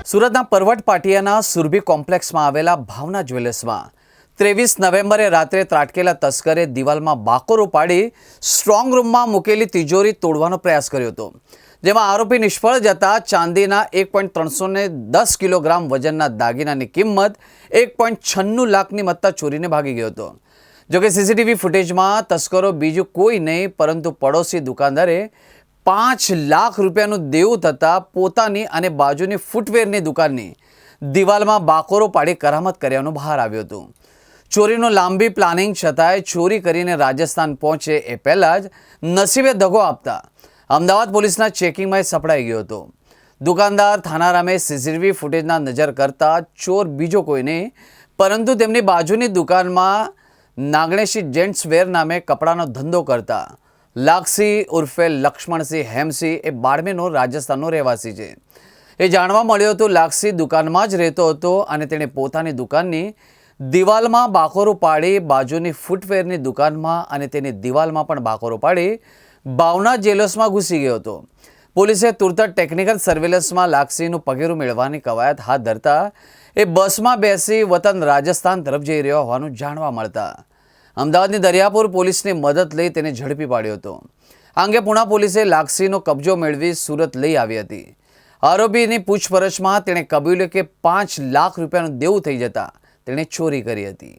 સુરતના પરવટ પાટિયાના સુરભી કોમ્પ્લેક્સમાં આવેલા ભાવના જ્વેલર્સમાં 23 નવેમ્બરે રાત્રે ત્રાટકેલા તસ્કરે દિવાલમાં બાકોરો પાડી સ્ટ્રોંગ રૂમમાં મૂકેલી તિજોરી તોડવાનો પ્રયાસ કર્યો હતો, જેમાં આરોપી નિષ્ફળ જતા ચાંદીના 1.310 કિલોગ્રામ વજનના દાગીનાની કિંમત 1.96 લાખની મત્તા ચોરીને ભાગી ગયો હતો। જોકે સીસીટીવી ફૂટેજમાં તસ્કરો બીજું કોઈ નહીં પરંતુ પડોશી દુકાનદારે 5 લાખ રૂપિયાનું દેવું થતાં પોતાની અને બાજુની ફૂટવેરની દુકાનની દિવાલમાં બાકોરો પાડી કરામત કર્યાનું બહાર આવ્યું હતું। ચોરીનું લાંબી પ્લાનિંગ છતાંય ચોરી કરીને રાજસ્થાન પહોંચે એ પહેલાં જ નસીબે દગો આપતા અમદાવાદ પોલીસના ચેકિંગમાં સપડાઈ ગયો હતો। દુકાનદાર થાનારામે સીસીટીવી ફૂટેજના નજર કરતા ચોર બીજો કોઈ નહીં પરંતુ તેમની બાજુની દુકાનમાં નાગણેશી જેન્ટ્સ વેર નામે કપડાનો ધંધો કરતા લાક્ષી ઉર્ફે લક્ષ્મણસિંહ હેમસિંહ એ બાડમેરનો રાજસ્થાનનો રહેવાસી છે। એ જાણવા મળ્યું હતું લાક્ષી દુકાનમાં જ રહેતો હતો અને તેણે પોતાની દુકાનની દિવાલમાં બાકોરો પાડી બાજુની ફૂટવેરની દુકાનમાં અને તેની દિવાલમાં પણ બાકોરો પાડી ભાવના જ્વેલર્સમાં ઘૂસી ગયો હતો। પોલીસે તુરત ટેકનિકલ સર્વેલન્સમાં લાક્ષીનું પગેરું મેળવવાની કવાયત હાથ ધરતા એ બસમાં બેસી વતન રાજસ્થાન તરફ જઈ રહ્યો હોવાનું જાણવા મળતા અમદાવાદની દરિયાપુર પોલીસની મદદ લઈ તેને ઝડપી પાડ્યો હતો। આ અંગે પુણા પોલીસે લાક્ષીનો કબજો મેળવી સુરત લઈ આવી હતી। આરોપીની પૂછપરછમાં તેણે કબૂલ્યું કે 5 લાખ રૂપિયાનું દેવું થઈ જતા તેણે ચોરી કરી હતી।